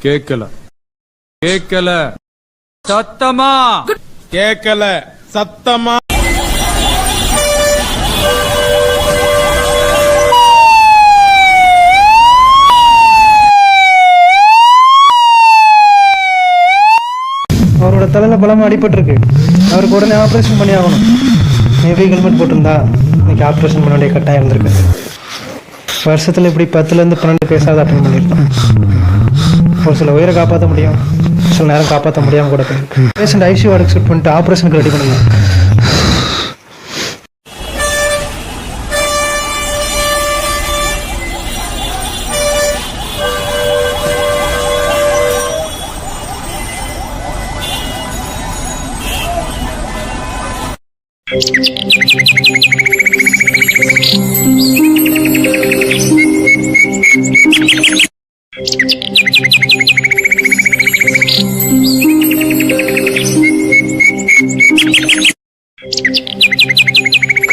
கேட்கல கேட்கல சத்தமா கேட்கல சத்தமா. அவரோட தலையில் பலமாக அடிபட்டிருக்கு. அவருக்கு உடனே ஆப்ரேஷன் பண்ணி ஆகணும். மேபி ஹெல்மெட் போட்டிருந்தா இன்னைக்கு ஆப்ரேஷன் பண்ண வேண்டிய கட்டாயம் இருந்திருக்கு. வருஷத்தில் இப்படி 10லேருந்து 12 கேஸாவது அட்டன் பண்ணியிருக்கோம். ஒரு சில உயிரை காப்பாற்ற முடியும், சில நேரம் காப்பாற்ற முடியாமல் கூட போயிருக்கு. பேஷண்ட் ஐசியூ வார்டுக்கு ஷிஃப்ட் பண்ணிட்டு ஆப்ரேஷனுக்கு ரெடி பண்ணுங்க.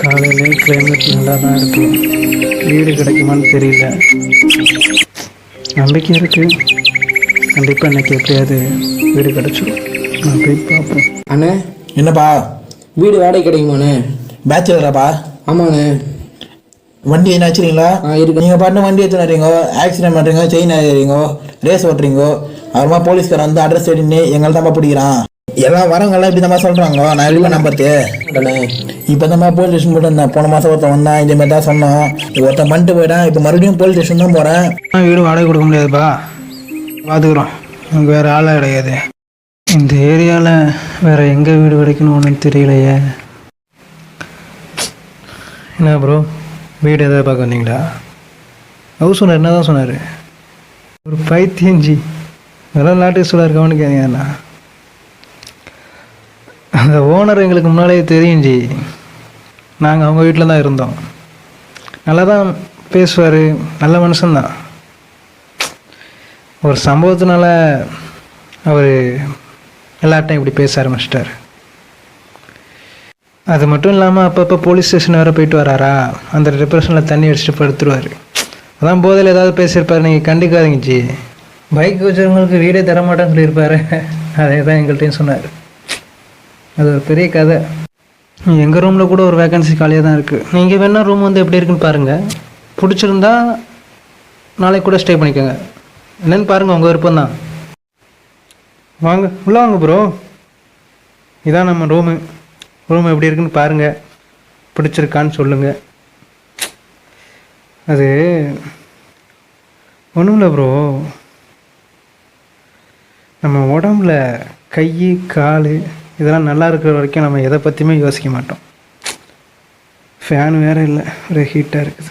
காலையிலே கிளைமேட் நல்லா தான் இருக்கு. வீடு கிடைக்குமான்னு தெரியல. நம்பிக்கை இருக்கு, கண்டிப்பாக இன்னைக்கு எப்படியாவது வீடு கிடைச்சிடும். நான் போய் பார்ப்போம். அண்ணே என்னப்பா வீடு வாடகை கிடைக்குமாண்ணே? பேச்சுலராப்பா? ஆமாண்ணே. வண்டி என்ன வச்சுருங்களா? இருக்கு. நீங்கள் பாட்டு வண்டி எடுத்து வரீங்க, ஆக்சிடென்ட் பண்ணுறீங்க, செயின் ஆகிறீங்க, ரேஸ் ஓட்டுறீங்க, அப்புறமா போலீஸ்காரன் வந்து அட்ரஸ் எடுன்னு எங்களை தான் பிடிக்கிறான். எல்லாம் வரவங்கெல்லாம் இப்படி தான் சொல்கிறாங்க. நான் இல்லை நம்புறது. இப்போ தான் போலீஸ் ஸ்டேஷன் போய்ட்டு வந்தேன். போன மாதம் ஒருத்தன் வந்தான், இதே மாதிரி தான் சொன்னோம். ஒருத்தன் பண்ணிட்டு போயிட்டான். இப்போ மறுபடியும் போலீஸ் ஸ்டேஷன் தான் போகிறேன். வீடு வாடகை கொடுக்க முடியாதுப்பா, பார்த்துக்குறோம். எனக்கு வேறு ஆளாக கிடையாது. இந்த ஏரியாவில் வேறு எங்கே வீடு கிடைக்கணும் ஒன்றும் தெரியலையே. என்ன ப்ரோ, வீடு எதாவது பார்க்க வந்தீங்களா? ஹவுஸ் ஓனர் என்ன தான் சொன்னார்? ஒரு பைத்தியஞ்சி அதெல்லாம் நாட்டு சொல்லார் கவனிக்காதீங்கண்ணா. அந்த ஓனர் எங்களுக்கு முன்னாலே தெரியும் ஜி. நாங்கள் அவங்க வீட்டில் தான் இருந்தோம். நல்லா தான் பேசுவார், நல்ல மனுஷன்தான். ஒரு சம்பவத்தினால அவர் எல்லார்ட்டையும் இப்படி பேச ஆரம்பிச்சிட்டார். அது மட்டும் இல்லாமல் அப்பப்போ போலீஸ் ஸ்டேஷன் வேறு போயிட்டு வராரா, அந்த டிப்ரெஷனில் தண்ணி அடிச்சுட்டு படுத்துருவார். அதான் போதையில் ஏதாவது பேசியிருப்பார், நீங்கள் கண்டிக்காதீங்க ஜி. பைக் வச்சவங்களுக்கு வீடே தரமாட்டேன்னு சொல்லியிருப்பார். அதே தான் எங்கள்கிட்டையும் சொன்னார். அது ஒரு பெரிய கதை. எங்கள் ரூமில் கூட ஒரு வேக்கன்சி காலியாக தான் இருக்குது. நீங்கள் வேணால் ரூம் வந்து எப்படி இருக்குன்னு பாருங்கள். பிடிச்சிருந்தா நாளைக்கு கூட ஸ்டே பண்ணிக்கோங்க. என்னென்னு பாருங்கள், உங்கள் விருப்பம் தான். வாங்க உள்ளே வாங்க ப்ரோ. இதான் நம்ம ரூம் எப்படி இருக்குன்னு பாருங்கள், பிடிச்சிருக்கான்னு சொல்லுங்கள். அது ஒன்றும் இல்லை ப்ரோ, நம்ம உடம்புல கை கால் இதெல்லாம் நல்லா இருக்கிற வரைக்கும் நம்ம எதை பற்றியுமே யோசிக்க மாட்டோம். ஃபேன் வேறு இல்லை, ஒரே ஹீட்டாக இருக்குது.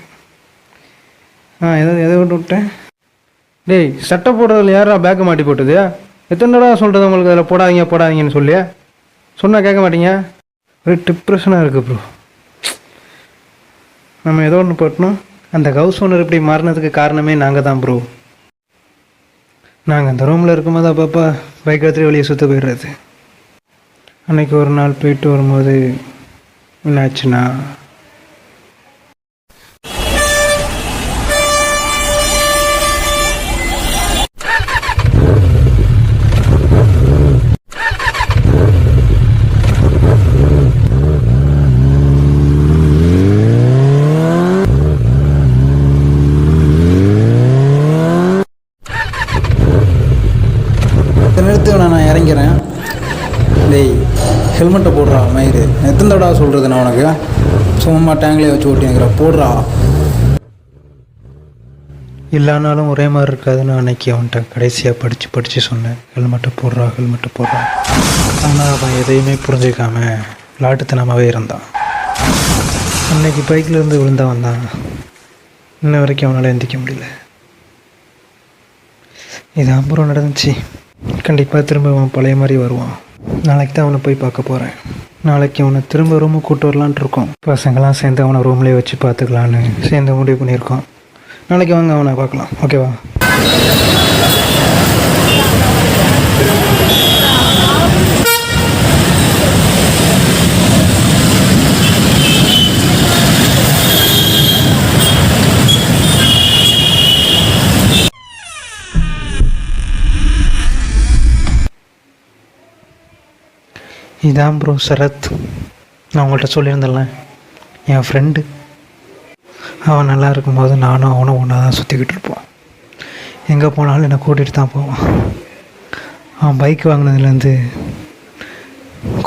எதை விட்டேன்? டேய், சட்டை போடுறதுல யாரா பேக்கை மாட்டி போட்டுது? எத்தனை தடவை சொல்கிறது உங்களுக்கு அதில் போடாதீங்கன்னு சொல்லியா? சொன்னால் கேட்க மாட்டீங்க. ஒரே டிப்ரெஷனாக இருக்குது ப்ரோ. நம்ம ஏதோ ஒன்று போட்டணும். அந்த ஹவுஸ் ஓனர் இப்படி மாறினதுக்கு காரணமே நாங்கள் தான் ப்ரோ. நாங்கள் அந்த ரூமில் இருக்கும்போது அப்பப்போ பைக் எடுத்துகிட்டு வெளியே சுற்ற போயிடுறது. அன்றைக்கி ஒரு நாள் போயிட்டு வரும்போது என்னாச்சுன்னா, நான் இறங்கிறேன். டேய், ஹெல்மெட்டை போடுறா மயிறு. எத்தனை தடவை சொல்கிறது நான் உனக்கு? சும்மா டேங்க்லேயே வச்சு ஓட்டிங்கிற போடுறா. இல்லைனாலும் ஒரே மாதிரி இருக்காதுன்னு அன்னைக்கு அவன்கிட்ட கடைசியாக படித்து சொன்னேன், ஹெல்மெட்டை போடுறா. ஆனால் அவன் எதையுமே புரிஞ்சிக்காம விளாட்டுத்தனமாகவே இருந்தான். அன்னைக்கு பைக்கில் இருந்து விழுந்தவன் தான் இன்ன வரைக்கும் அவனால் எந்திக்க முடியல. இது அப்புறம் நடந்துச்சு. கண்டிப்பாக திரும்ப அவன் பழைய மாதிரி வருவான். நாளைக்கு தான் அவனை போய் பார்க்க போகிறேன். நாளைக்கு அவனை திரும்ப ரூமுக்கு கூப்பிட்டு வரலான்ட்டு இருக்கோம். பசங்களாம் சேர்ந்து அவனை ரூம்லேயே வச்சு பார்த்துக்கலான்னு சேர்ந்து முடிவு பண்ணியிருக்கோம். நாளைக்கு வாங்க அவனை பார்க்கலாம், ஓகேவா? இதான் ப்ரோ சரத், நான் உங்கள்கிட்ட சொல்லியிருந்தேன்ல, என் ஃப்ரெண்டு. அவன் நல்லா இருக்கும்போது நானும் அவனும் ஒன்றா தான் சுற்றிக்கிட்டு இருப்போம். எங்கே போனாலும் என்னை கூட்டிகிட்டு தான் போவான். அவன் பைக் வாங்கினதுலேருந்து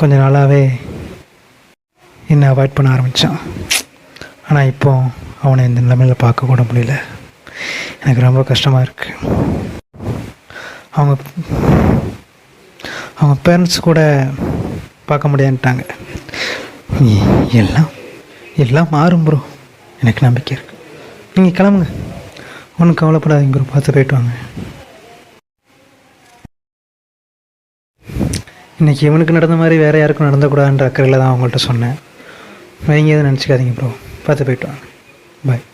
கொஞ்ச நாளாகவே என்னை அவாய்ட் பண்ண ஆரம்பித்தான். ஆனால் இப்போ அவனை இந்த நிலைமையில் பார்க்க கூட முடியல. எனக்கு ரொம்ப கஷ்டமாக இருக்குது. அவங்க பேரண்ட்ஸ் கூட பார்க்க முடியான்ட்டாங்க. எல்லாம் மாறும் ப்ரோ, எனக்கு நம்பிக்கை இருக்குது. நீங்கள் கிளம்புங்க, ஒன்றும் கவலைப்படாதீங்க ப்ரோ, பார்த்து போயிட்டு வாங்க. இன்றைக்கி இவனுக்கு நடந்த மாதிரி வேறு யாருக்கும் நடந்தக்கூடாதுன்ற அக்கறையில் தான் அவங்கள்ட்ட சொன்னேன். வைங்க எதுவும் நினச்சிக்காதீங்க ப்ரோ, பார்த்து போயிட்டு வாங்க. பாய்.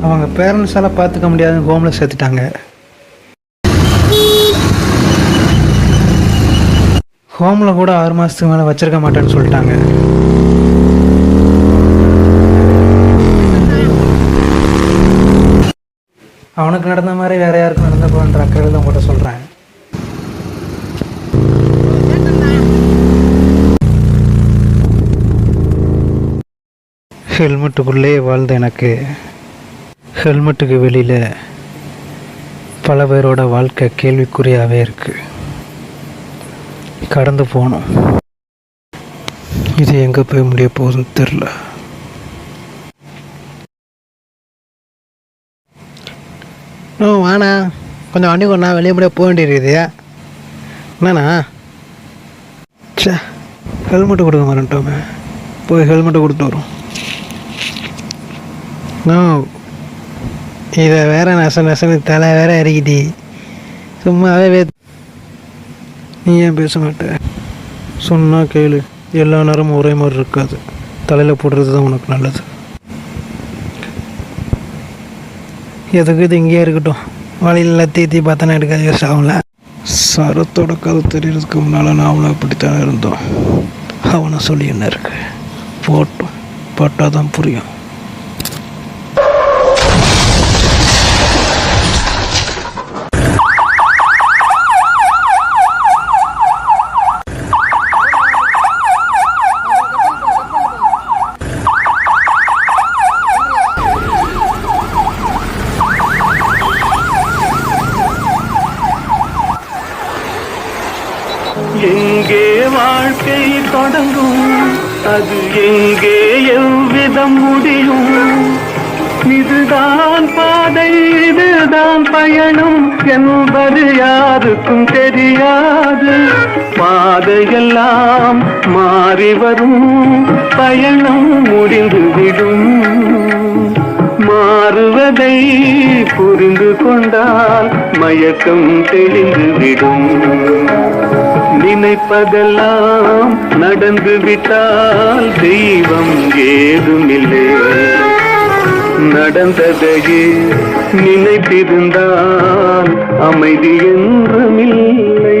அவங்க பேரண்ட்ஸால் பார்த்துக்க முடியாத ஹோமில் சேர்த்துட்டாங்க. ஹோமில் கூட 6 மாதத்துக்கு மேலே வச்சிருக்க மாட்டேன்னு சொல்லிட்டாங்க. அவனுக்கு நடந்த மாதிரி வேறு யாருக்கும் நடந்த போன்ற அக்கறையில் உங்கள்கிட்ட சொல்கிறேன். ஹெல்மெட்டுக்குள்ளே வாழ்ந்த எனக்கு ஹெல்மெட்டுக்கு வெளியில் பல பேரோட வாழ்க்கை கேள்விக்குறியாகவே இருக்குது. கடந்து போனோம், இது எங்கே போய் முடிய போகுதுன்னு தெரில. வாண்ணா, கொஞ்சம் வண்டி கொண்டா, வெளியே முடிய போக வேண்டியிருக்குது. என்னண்ணா? சே, ஹெல்மெட்டு கொடுக்க மாட்டோமே, போய் ஹெல்மெட்டை கொடுத்து வரும். இதை வேற நெசனு தலை வேற இறக்கிட்டி, சும்மாவே நீ ஏன் பேச மாட்டேன்? சொன்னால் கேளு, எல்லா நேரமும் ஒரே மாதிரி இருக்காது, தலையில் போடுறது தான் உனக்கு நல்லது. எதுக்கு இது இங்கேயே இருக்கட்டும், வழியில் தீ பார்த்தானே எடுக்காது, யோசிச்சு ஆகும்ல. சரத்தோட கதை தெரியறதுக்கு முன்னால் நான் அவனை அப்படித்தானே இருந்தோம். அவனை சொல்லி என்ன இருக்கு, போட்டோம், பட்டால் தான் புரியும். எங்கே வாழ்க்கை தொடங்கும், அது எங்கே எவ்விதம் முடியும்? இதுதான் பாதை, இதுதான் பயணம் என்பது யாருக்கும் தெரியாது. பாதையெல்லாம் மாறி வரும், பயணம் முடிந்துவிடும். மாறுவதை புரிந்து கொண்டால் மயக்கம் தெளிந்துவிடும். நினைப்பதெல்லாம் நடந்து விட்டால் தெய்வம் ஏதுமில்லை. நடந்ததையே நினைத்திருந்தால் அமைதி என்றுமில்லை.